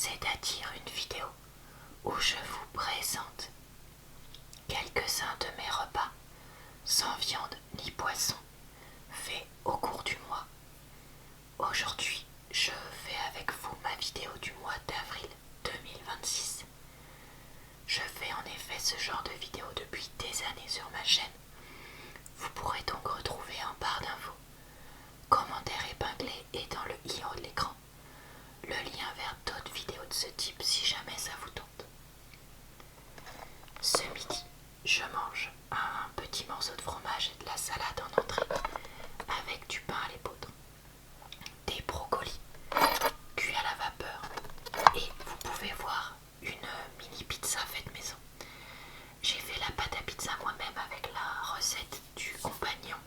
c'est-à-dire une vidéo où je vous présente quelques-uns de mes repas sans viande ni poisson faits au cours du mois. Aujourd'hui, je fais avec vous ma vidéo du mois d'avril 2026. Je fais en effet ce genre de vidéo depuis des années sur ma chaîne. Vous pourrez donc retrouver en barre d'infos, commentaires épinglés et dans le i en haut de l'écran, le lien vers d'autres vidéos de ce type si jamais ça vous tente. Ce midi, je mange un petit morceau de fromage et de la salade en entrée avec du pain à l'épeautre, des brocolis cuits à la vapeur et vous pouvez voir une mini pizza faite maison. J'ai fait la pâte à pizza moi-même avec la recette du compagnon,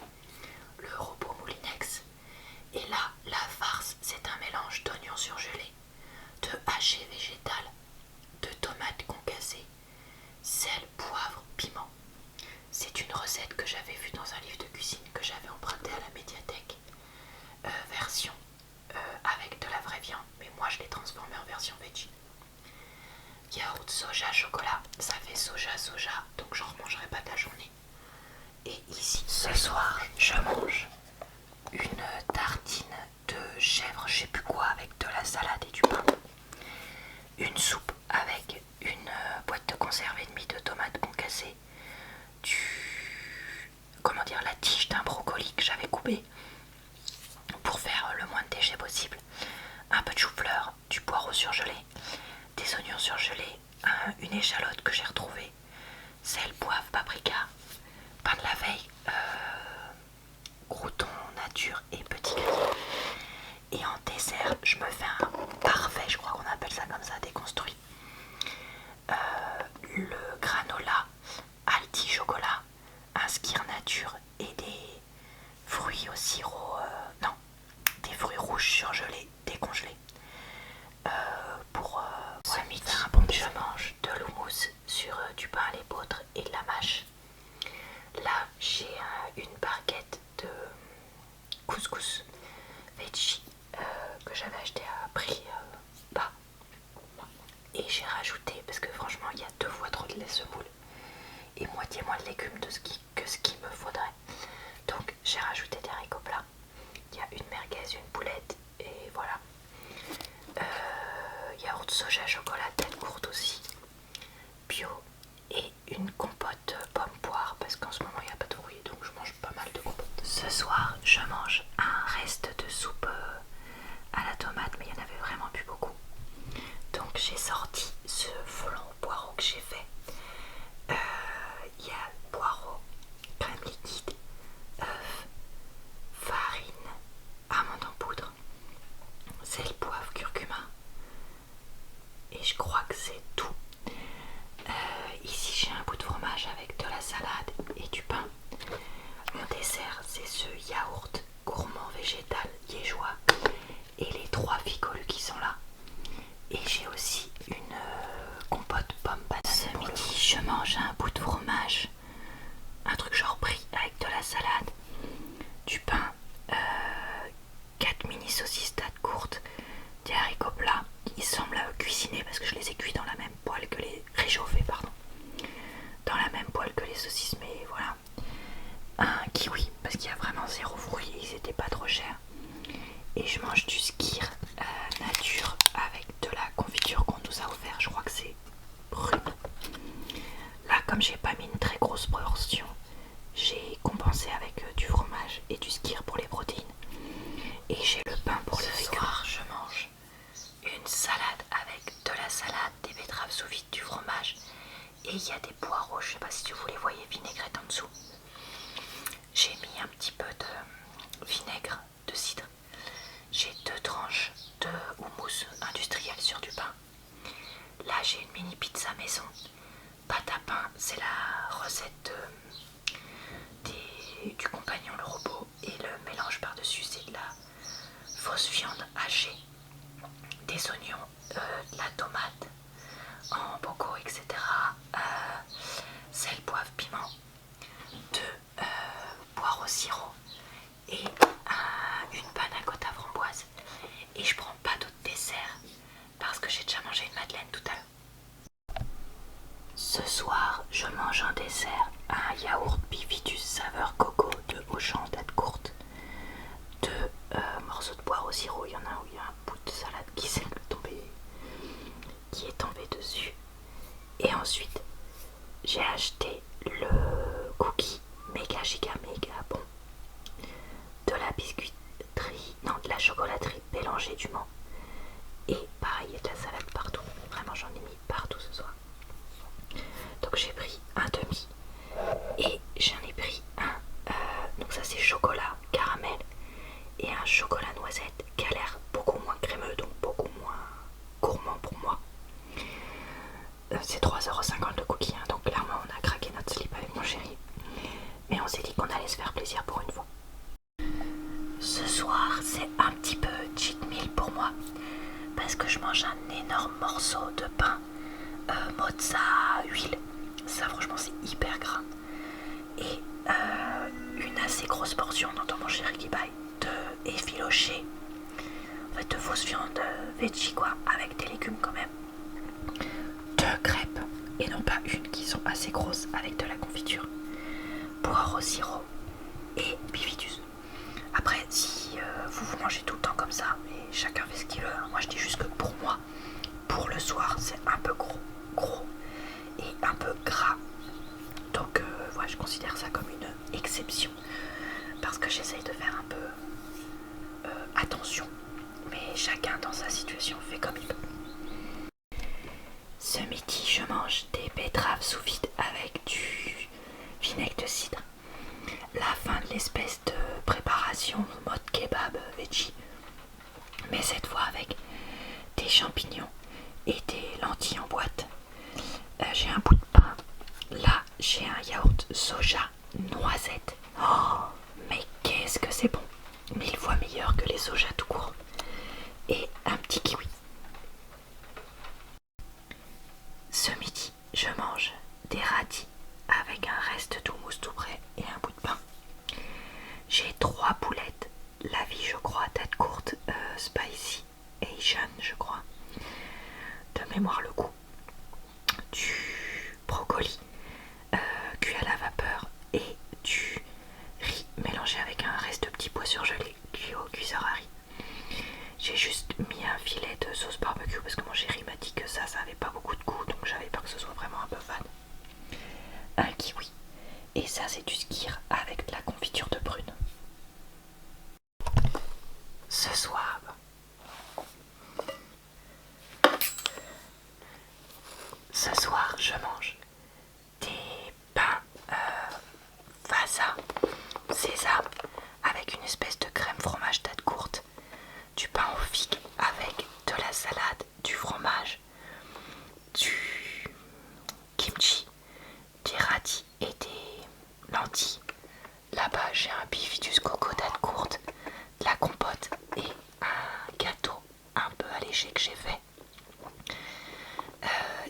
le robot Moulinex. Et là, la farce, c'est un mélange d'oignons surgelés, de hachis végétal, de tomates concassées, sel, poivre, piment. C'est une recette que j'avais vue dans un livre de cuisine que j'avais emprunté à la médiathèque, version avec de la vraie viande, mais moi je l'ai transformée en version veggie. Yaourt soja chocolat, ça fait soja, donc j'en remangerai pas de la journée. Et ici, ce soir, je mange une tartine de chèvre, je sais plus quoi, avec de la salade et du pain. Une soupe avec une boîte de conserve et demie de tomates concassées, la tige d'un brocoli que j'avais coupé pour faire le moins de déchets possible, un peu de chou-fleur, du poireau surgelé, des oignons surgelés, une échalote que j'ai retrouvée, sel, poivre, paprika, pain de la veille, croûton nature et petit gâteau. Et en dessert, je me fais un parfait, je crois qu'on appelle ça comme ça, déconstruit. Le granola Alti chocolat, un skyr nature et des fruits au sirop, des fruits rouges surgelés, décongelés. Pour ce midi, je mange de l'houmous sur du pain à l'épeautre et de la mâche. Là, j'ai une barquette de couscous veggie que j'avais acheté à prix bas. Et j'ai rajouté, parce que franchement, il y a 2 fois trop de lait semoule et moitié moins de légumes que ce qu'il me faudrait. Donc, j'ai rajouté des haricots plats. Il y a une merguez, une poulette et voilà. Yaourt soja chocolat tête courte aussi, bio, et une compote pomme poire parce qu'en ce moment il n'y a pas de fruits donc je mange pas mal de compotes. Ce soir je mange un reste de soupe à la tomate mais il n'y en avait vraiment plus beaucoup. Donc j'ai sorti ce flan au poireau que j'ai fait. Il y a poireau, crème liquide, œuf, farine, amande en poudre, sel, poivre, curcuma. Et je crois que c'est tout. Ici j'ai un bout de fromage avec de la salade et du pain. Mon dessert c'est ce yaourt gourmand végétal liégeois et les 3 figolus qui sont là. Et j'ai aussi une compote pomme banane. Ce midi je mange un bout de fromage, un truc genre brie avec de la salade, du pain, 4 mini saucisses tête courte, des haricots plats. Ils semblent cuisinés parce que je les ai cuits dans la même poêle que les réchauffés, pardon. Dans la même poêle que les saucisses, mais voilà. Un kiwi parce qu'il y a vraiment 0 fruits et ils étaient pas trop chers. Et je mange du skyr nature avec de la confiture qu'on nous a offert. Je crois que c'est prune. Là, comme j'ai pas mis une très grosse portion, j'ai compensé avec du fromage et du skyr pour les protéines. Et j'ai le pain pour le vegan. Ce soir, je mange une salade avec de la salade, des betteraves sous vide, du fromage et il y a des poireaux, je sais pas si vous les voyez, vinaigrette en dessous. J'ai mis un petit peu de vinaigre de cidre. J'ai 2 tranches de houmous industriel sur du pain. Là j'ai une mini pizza maison. Pâte à pain, c'est la recette du compagnon le robot et le mélange par dessus c'est de la fausse viande hachée, des oignons, de la tomate en bocaux, etc. Sel, poivre, piment, de poire au sirop et une panne à côte à framboise. Et je prends pas d'autre dessert parce que j'ai déjà mangé giga méga bon. De la biscuiterie, non, de la chocolaterie Bélanger du Mans. Et pareil, il y a de la salade partout. Vraiment, j'en ai mis partout ce soir. Donc j'ai pris un demi. Et j'en ai pris un. Donc ça c'est chocolat caramel. Et un chocolat noisette qui a l'air beaucoup moins crémeux, donc beaucoup moins gourmand pour moi. C'est 3,50€ le cookie, hein, donc clairement on a craqué notre slip avec mon chéri. Mais on s'est dit qu'on allait se faire plaisir pour une fois. Ce soir c'est un petit peu cheat meal pour moi. Parce que je mange un énorme morceau de pain mozza huile. Ça franchement c'est hyper gras. Et une assez grosse portion dont mon chéri qui baille de effiloché. En fait de fausse viande veggie quoi, avec des légumes quand même. Deux crêpes, et non pas une, qui sont assez grosses avec de la confiture. Poire au sirop et bifitus. Après si vous mangez tout le temps comme ça, mais chacun fait ce qu'il veut. Moi je dis juste que pour moi, pour le soir c'est un peu gros et un peu gras. Donc voilà, je considère ça comme une exception. Parce que j'essaye de faire un peu attention. Mais chacun dans sa situation fait comme il peut. Ce midi, je mange des betteraves sous vide avec du vinaigre de cidre. La fin de l'espèce de préparation mode kebab veggie. Mais cette fois avec des champignons et des lentilles en boîte. J'ai un bout de pain. Là, j'ai un yaourt soja noisette. Oh, mais qu'est-ce que c'est bon! 1000 fois meilleur que les sojas tout court. Et un petit kiwi. Ce midi, je mange des radis avec un reste d'houmous tout prêt et un bout de pain. J'ai 3 boulettes, la vie je crois, tête courte, spicy Asian je crois, de mémoire le goût, du brocoli cuit à la vapeur et du riz mélangé avec un reste de petits pois surgelés cuit au cuiseur à riz. J'ai juste mis un filet de sauce barbecue parce que mon chéri m'a dit que ça avait pas beaucoup de goût, donc j'avais peur que ce soit vraiment un peu fade. Un kiwi, et ça c'est du skyr avec de la confiture de prune. Ce soir, je mange des pains Vasa sésame avec une espèce de crème fromage tête courte, du pain aux figues avec de la salade, du fromage, du kimchi, des radis et des lentilles. Là-bas j'ai un bifitus coco date courte, de la compote et un gâteau un peu allégé que j'ai fait.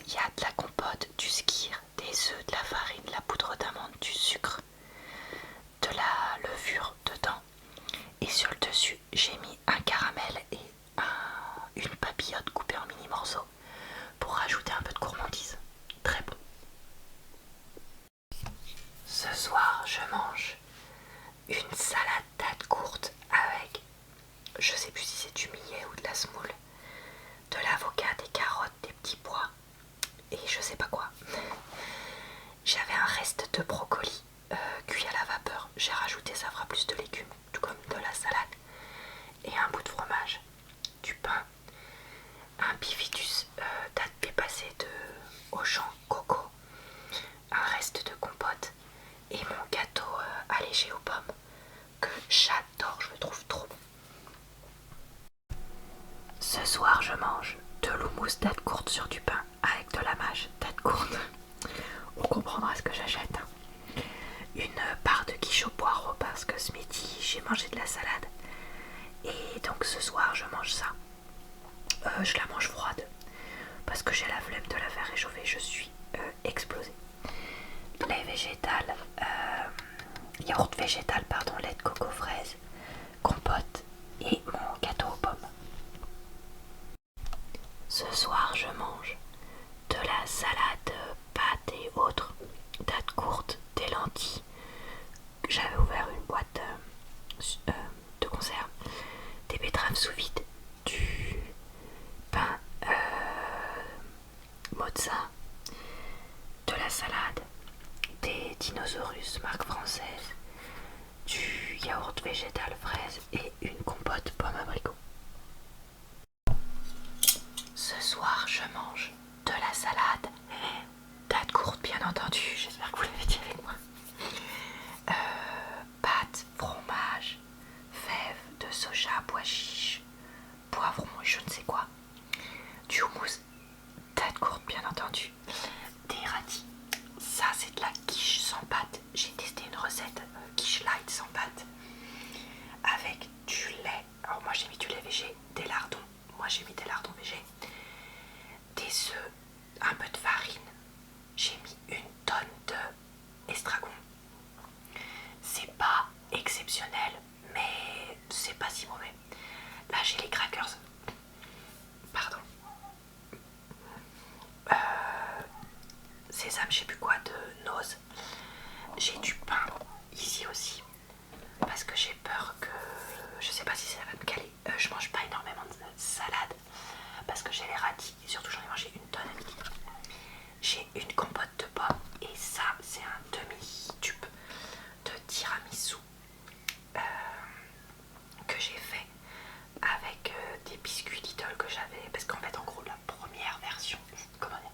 Il y a de la compote, du skyr, des œufs, de la farine, de la poudre d'amande, du sucre, de la levure dedans. Et sur le dessus j'ai mis un caramel et une papillote coupée en mini morceaux pour rajouter un peu de gourmandise. Très bon. Ce soir je mange une salade date courte avec, je sais plus si c'est du millet ou de la semoule, de l'avocat, des carottes, des petits pois et je sais pas quoi. J'avais un reste de brocoli cuit à la vapeur, j'ai rajouté, ça fera plus de légumes, tout comme de la salade, et un bout de fromage, du pain, un bifitus date dépassée de Auchan coco, un reste de compote et mon gâteau allégé aux pommes que j'adore, je le trouve trop bon. Ce soir je mange de l'houmous date courte sur du pain avec de la mâche date courte. On comprendra ce que j'achète. Une part de quiche au poireau parce que ce midi j'ai mangé de la salade. Et donc ce soir je mange ça. Je la mange froide parce que j'ai la flemme de la faire réchauffer, je suis explosée. Lait végétal, yaourt végétal, pardon, lait de coco fraise, compote et mon gâteau aux pommes. Ce soir je mange de la salade, pâtes et autres, dates courtes, des lentilles. J'avais ouvert une boîte de conserve, des betteraves sous vide, du pain mozza, de la salade, des dinosaurus marque française, végétal fraise et une compote pomme abricot. Ce soir, je mange de la salade, date courte bien entendu, j'espère que vous l'avez dit avec moi. Pâtes, fromage, fèves de soja, pois chiches, poivron et je ne sais quoi. Du houmous, date courte bien entendu. Des radis. Ça c'est de la quiche sans pâte. J'ai testé une recette quiche light sans pâte avec du lait. Alors moi j'ai mis du lait végé, des lardons. Moi j'ai mis des lardons végé, des œufs, un peu de farine. J'ai mis une tonne de estragon. C'est pas exceptionnel, mais c'est pas si mauvais. Là j'ai les crackers. Pardon. Sésame, je sais plus quoi, de Nose. J'ai du pain ici aussi. Parce que j'ai peur que... Je sais pas si ça va me caler. Je mange pas énormément de salade. Parce que j'ai les radis. Et surtout j'en ai mangé une tonne à midi. J'ai une compote de pommes. Et ça, c'est un demi-tube de tiramisu. Que j'ai fait avec des biscuits Lidl que j'avais. Parce qu'en fait, en gros, la première version... Comment dire,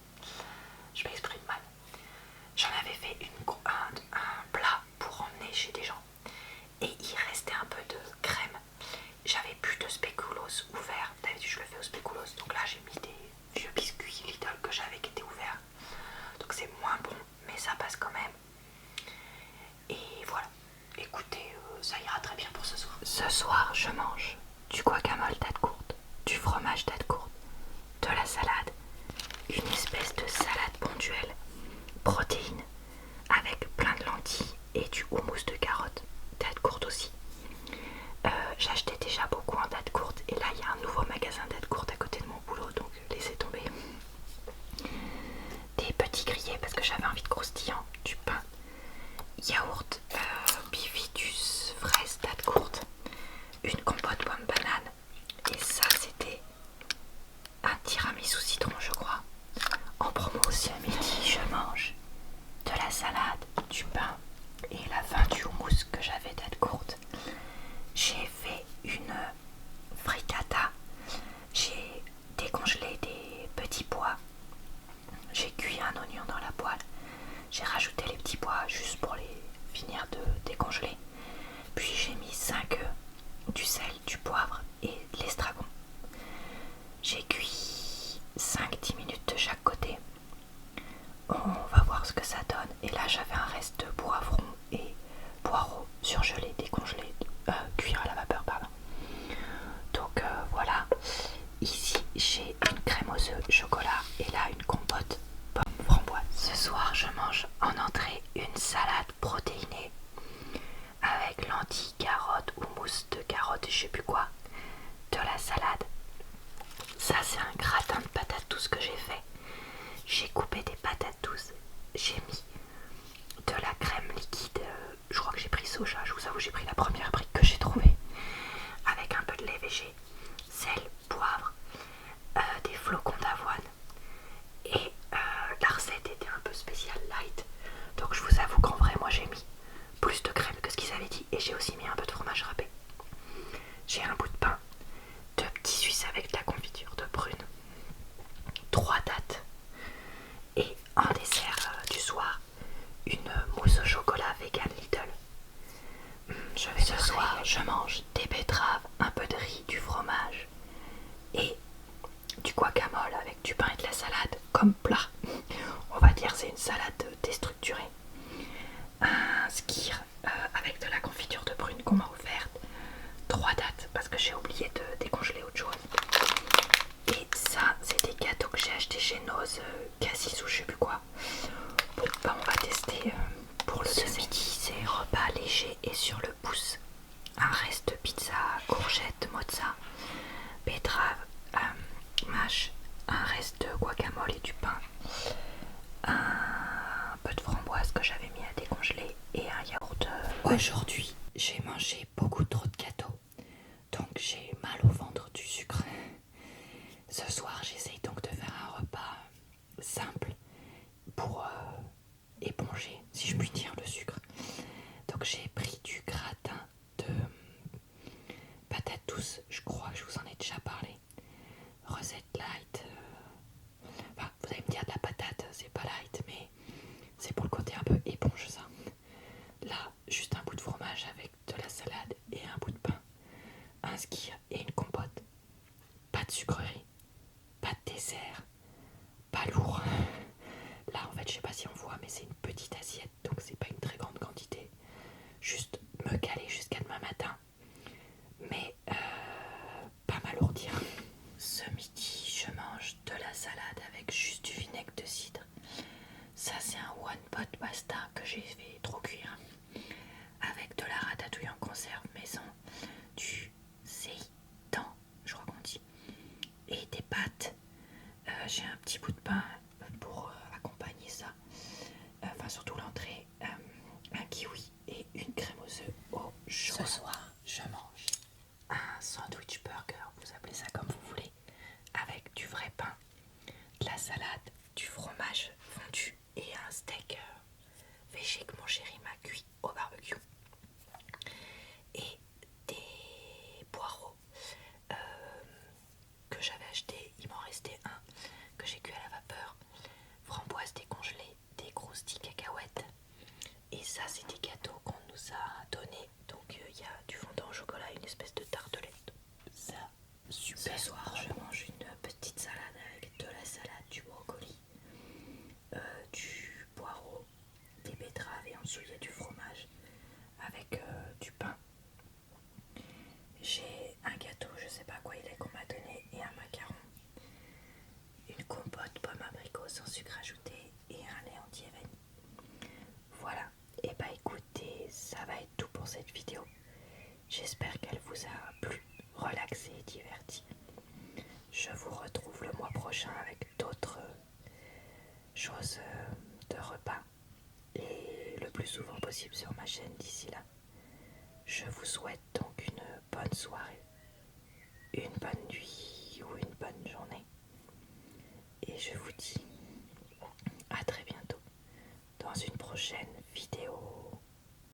je m'exprime mal. J'en avais fait un plat pour emmener chez des gens. Et il restait un peu de crème. J'avais plus de spéculoos ouverts. D'habitude je le fais au spéculoos. Donc là j'ai mis des vieux biscuits Lidl que j'avais qui étaient ouverts. Donc c'est moins bon, mais ça passe quand même. Et voilà. Écoutez, ça ira très bien pour ce soir. Ce soir je mange du guacamole date courte, du fromage date courte, de la salade, une espèce de salade ponduelle, protéines, avec plein de lentilles et du houmous de carottes, date courte aussi. J'achetais déjà beaucoup en date courte et là il y a un nouveau magasin date courte à côté de mon boulot, donc laissez tomber. Des petits grillés parce que j'avais envie de croustillant, du pain, yaourt, bifitus, fraise date courte, une compote pomme banane et ça c'était un tiramisu citron je crois. En promo aussi à midi je mange de la salade, du pain et la fin du houmous que j'avais date courte. J'ai fait une frittata, j'ai décongelé des petits pois, j'ai cuit un oignon dans la poêle, j'ai rajouté les petits pois juste pour les finir de décongeler, puis j'ai mis 5 œufs, du sel, du poivre et de l'estragon. J'ai cuit 5-10 minutes de chaque côté. On va voir ce que ça donne. Et là j'avais un reste de poivron et poireaux surgelés, décongelés, cuire à la vapeur pardon. Donc voilà. Ici j'ai une crème aux œufs chocolat et là une compote pomme framboise. Ce soir je mange en entrée une salade protéinée avec lentilles, carottes, houmous de carottes et je sais plus quoi, de la salade. Ça c'est un gratin de patates douces que j'ai fait. J'ai coupé des patates douces, j'ai mis de la crème liquide, je crois que j'ai pris soja, je vous avoue j'ai pris la première brique que j'ai trouvée, avec un peu de lait végé, sel, poivre, des flocons d'avoine et la recette était un peu spéciale light, donc je vous avoue qu'en vrai moi j'ai mis plus de crème que ce qu'ils avaient dit et j'ai aussi mis un peu de fromage râpé. J'ai un bout de pain, 2 petits suisses avec de la confiture de prune, 3 dattes et en dessert du soir une mousse au chocolat vegan Lidl. Ce soir je mange des betteraves, un peu de riz, du fromage et du guacamole avec du pain et de la salade comme plat. On va dire c'est une salade déstructurée. Un skyr avec de la confiture de prune qu'on m'a offerte. 3 dattes parce que j'ai oublié de décongeler autre chose. Et ça c'est des gâteaux que j'ai acheté chez Nose, Cassis ou je sais plus quoi. Bon bah on va tester pour le ce midi. C'est repas léger et sur le pouce. Un reste de pizza, courgette, mozza, betterave, mâche, un reste de guacamole et du pain, un peu de framboise que j'avais mis à décongeler et un yaourt. Aujourd'hui j'ai mangé beaucoup trop de gâteaux, donc j'ai mal au ventre du sucre. Ce soir j'essaye donc de faire un repas simple pour éponger, si je puis dire, le sucre. Donc j'ai pris du gratin de possible sur ma chaîne d'ici là. Je vous souhaite donc une bonne soirée, une bonne nuit ou une bonne journée. Et je vous dis à très bientôt dans une prochaine vidéo.